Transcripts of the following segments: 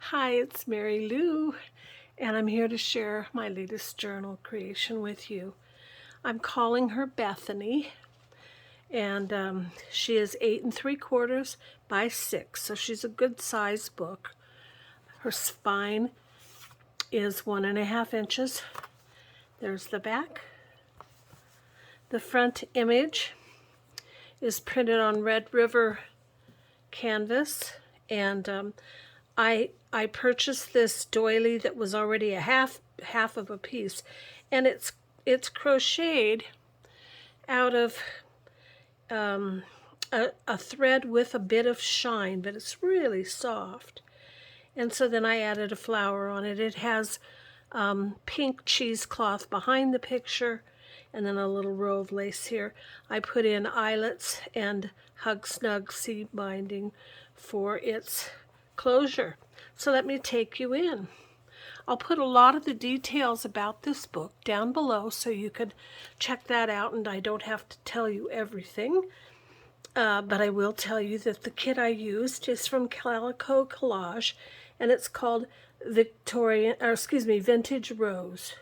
Hi, it's Mary Lou, and I'm here to share my latest journal creation with you. I'm calling her Bethany, and she is 8 3/4 by 6, so she's a good size book. Her spine is 1.5 inches. There's the back. The front image is printed on Red River canvas, and I purchased this doily that was already a half of a piece, and it's crocheted out of a thread with a bit of shine, but it's really soft. And so then I added a flower on it. It has pink cheesecloth behind the picture, and then a little row of lace here. I put in eyelets and Hug Snug seed binding for its closure. So let me take you in. I'll put a lot of the details about this book down below so you could check that out, and I don't have to tell you everything. But I will tell you that the kit I used is from Calico Collage, and it's called Vintage Rose.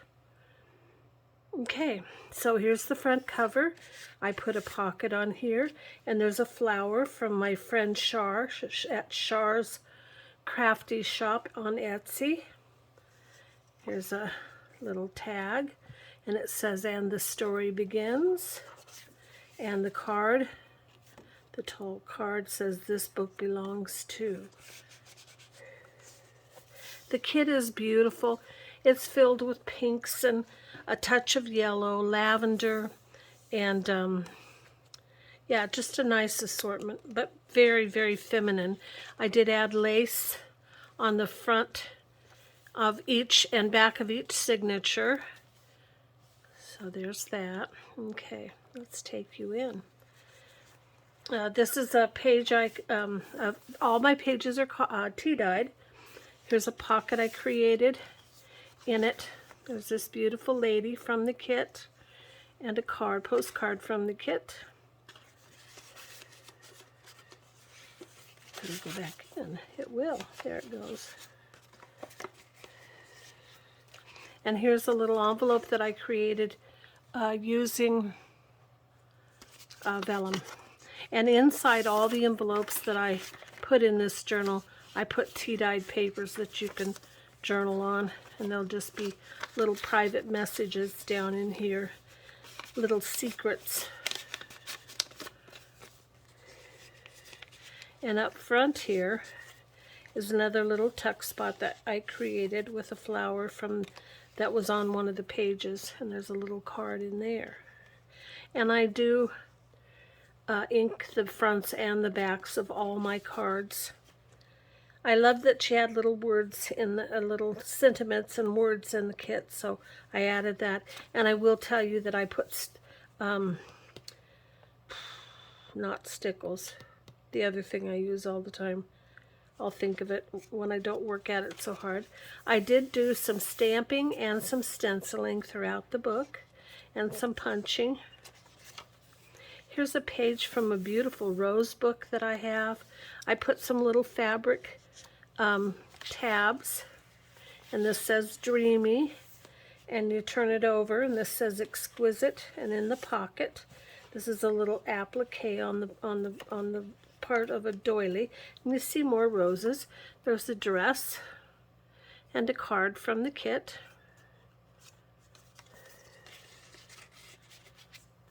Okay, so here's the front cover. I put a pocket on here, and there's a flower from my friend Char at Char's Crafty Shop on Etsy. Here's a little tag, and it says, "And the story begins." And the card, the tall card says, "This book belongs to." The kit is beautiful. It's filled with pinks and a touch of yellow, lavender, and yeah, just a nice assortment, but very, very feminine. I did add lace on the front of each and back of each signature. So there's that. Okay, let's take you in. This is a page all my pages are tea-dyed. Here's a pocket I created. In it, there's this beautiful lady from the kit and a postcard from the kit. It'll go back in. It will. There it goes. And here's a little envelope that I created using vellum. And inside all the envelopes that I put in this journal, I put tea-dyed papers that you can journal on, and they'll just be little private messages down in here, little secrets. And up front here is another little tuck spot that I created with a flower that was on one of the pages, and there's a little card in there. And I do ink the fronts and the backs of all my cards. I love that she had little words in little sentiments and words in the kit, so I added that. And I will tell you that I put not stickles, the other thing I use all the time. I'll think of it when I don't work at it so hard. I did do some stamping and some stenciling throughout the book, and some punching. Here's a page from a beautiful rose book that I have. I put some little fabric tabs, and this says "Dreamy," and you turn it over, and this says "Exquisite," and in the pocket, this is a little applique on the part of a doily, and you see more roses. There's a dress and a card from the kit.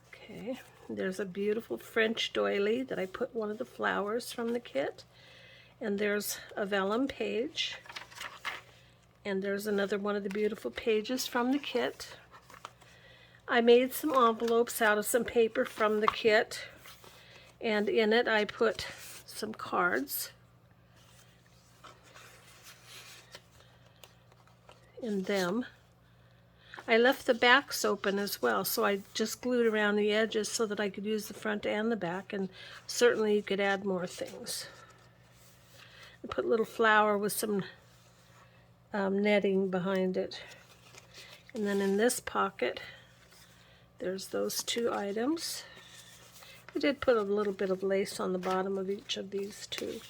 Okay, there's a beautiful French doily that I put one of the flowers from the kit, and there's a vellum page, and there's another one of the beautiful pages from the kit. I made some envelopes out of some paper from the kit, and in it I put some cards in them. I left the backs open as well, so I just glued around the edges so that I could use the front and the back, and certainly you could add more things. I put a little flower with some netting behind it. And then in this pocket, there's those two items. I did put a little bit of lace on the bottom of each of these too.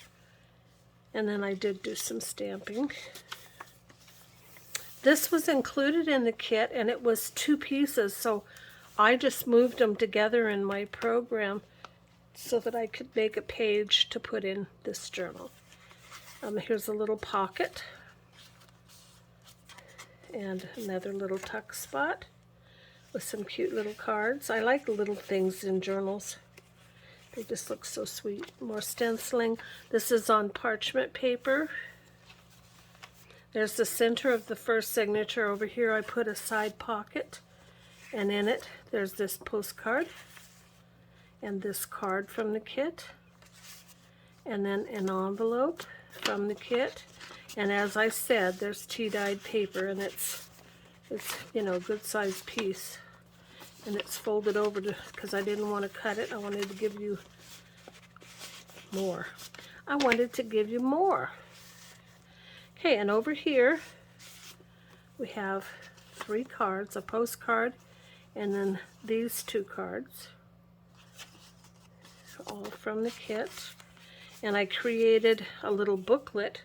And then I did do some stamping. This was included in the kit, and it was 2 pieces, so I just moved them together in my program so that I could make a page to put in this journal. Here's a little pocket and another little tuck spot with some cute little cards. I like little things in journals. They just look so sweet. More stenciling. This is on parchment paper. There's the center of the first signature. Over here I put a side pocket, and in it there's this postcard and this card from the kit, and then an envelope from the kit. And as I said, there's tea-dyed paper, and it's you know, a good sized piece, and it's folded over because I didn't want to cut it. I wanted to give you more. I wanted to give you more. Okay, and over here we have 3 cards, a postcard, and then these 2 cards, all from the kit. And I created a little booklet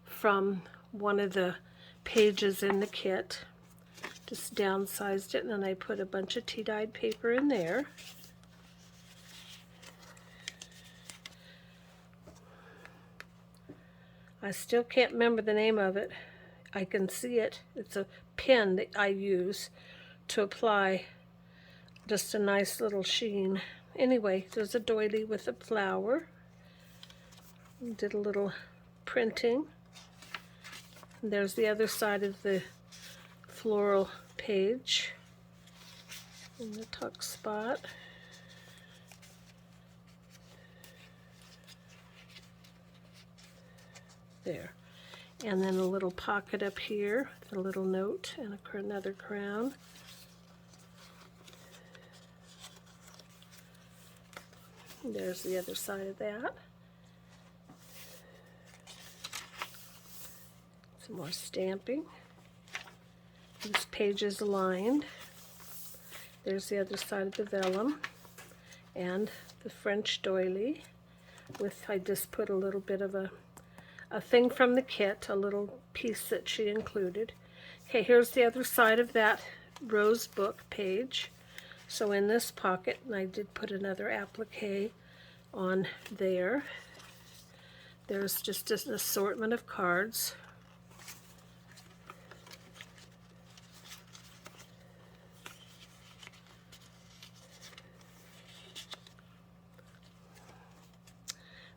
from one of the pages in the kit. Just downsized it, and then I put a bunch of tea-dyed paper in there. I still can't remember the name of it. I can see it. It's a pen that I use to apply just a nice little sheen. Anyway, there's a doily with a flower. Did a little printing. And there's the other side of the floral page in the tuck spot. There. And then a little pocket up here, a little note, and another crown. And there's the other side of that. Some more stamping. This page is lined. There's the other side of the vellum and the French doily with, I just put a little bit of a thing from the kit, a little piece that she included. Okay, here's the other side of that rose book page. So in this pocket, and I did put another applique on there. There's just an assortment of cards.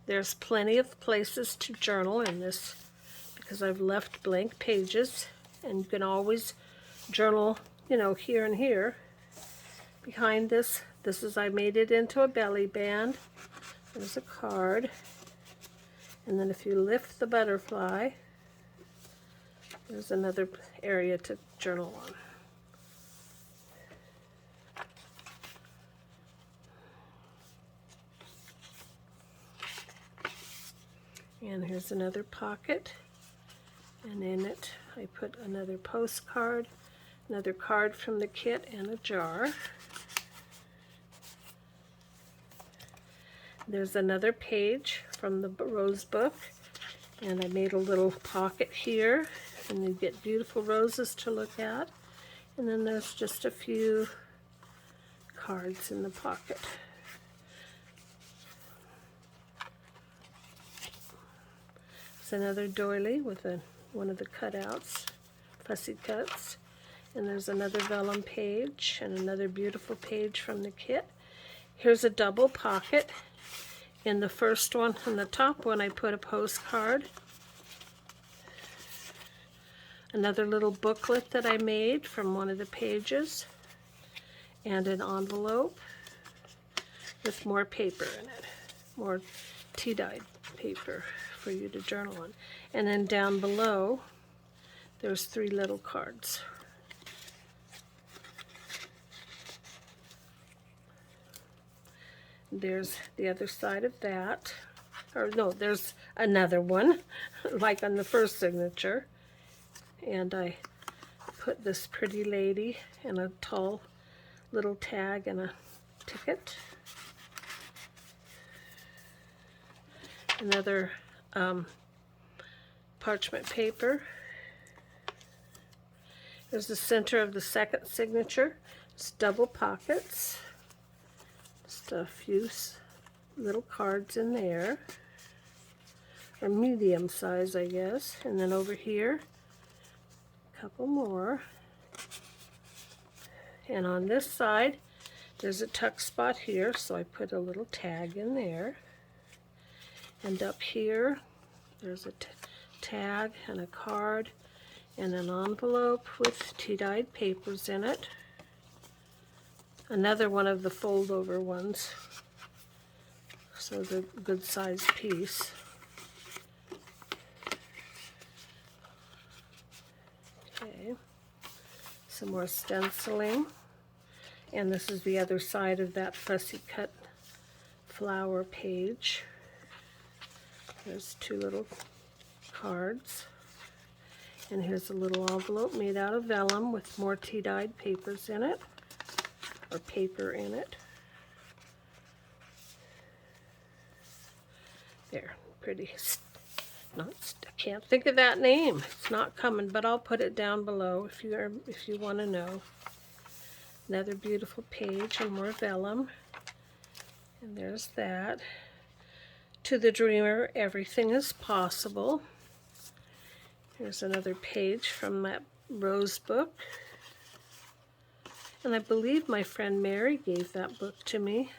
There's plenty of places to journal in this because I've left blank pages, and you can always journal, you know, here and here. Behind this is, I made it into a belly band. There's a card, and then if you lift the butterfly, there's another area to journal on. And here's another pocket, and in it I put another postcard, another card from the kit, and a jar. There's another page from the rose book, and I made a little pocket here, and you get beautiful roses to look at. And then there's just a few cards in the pocket. It's another doily with one of the cutouts, fussy cuts. And there's another vellum page and another beautiful page from the kit. Here's a double pocket. In the first one, on the top one, I put a postcard. Another little booklet that I made from one of the pages. And an envelope with more paper in it. More tea-dyed paper for you to journal on. And then down below, there's 3 little cards. There's the other side of that. Or no, there's another one, like on the first signature. And I put this pretty lady and a tall little tag and a ticket. Another parchment paper. There's the center of the second signature. It's double pockets. Just a few little cards in there, or medium size, I guess. And then over here, a couple more. And on this side, there's a tuck spot here, so I put a little tag in there. And up here, there's a tag and a card and an envelope with tea-dyed papers in it. Another one of the fold-over ones, so the good-sized piece. Okay, some more stenciling. And this is the other side of that fussy cut flower page. There's two little cards. And here's a little envelope made out of vellum with more tea-dyed papers in it, or paper in it. There, pretty. I can't think of that name. It's not coming, but I'll put it down below if you want to know. Another beautiful page and more vellum. And there's that. To the dreamer, everything is possible. Here's another page from that rose book. And I believe my friend Mary gave that book to me.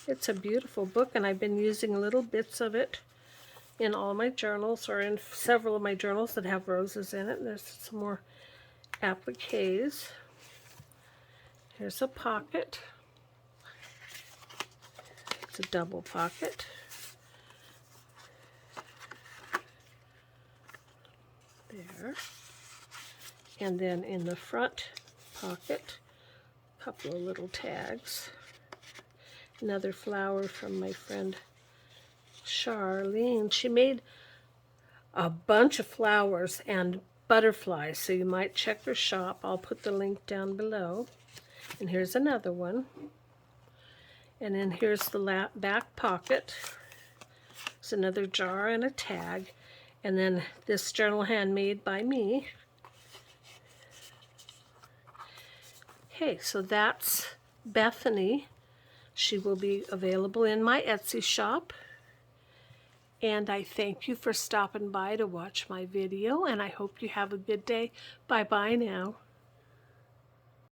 It's a beautiful book, and I've been using little bits of it in all my journals, or in several of my journals that have roses in it. And there's some more appliques. Here's a pocket. It's a double pocket. There. And then in the front pocket, a couple of little tags. Another flower from my friend Charlene. She made a bunch of flowers and butterflies, so you might check her shop. I'll put the link down below. And here's another one. And then here's the back pocket. It's another jar and a tag. And then this journal handmade by me. Okay, so that's Bethany. She will be available in my Etsy shop. And I thank you for stopping by to watch my video, and I hope you have a good day. Bye-bye now.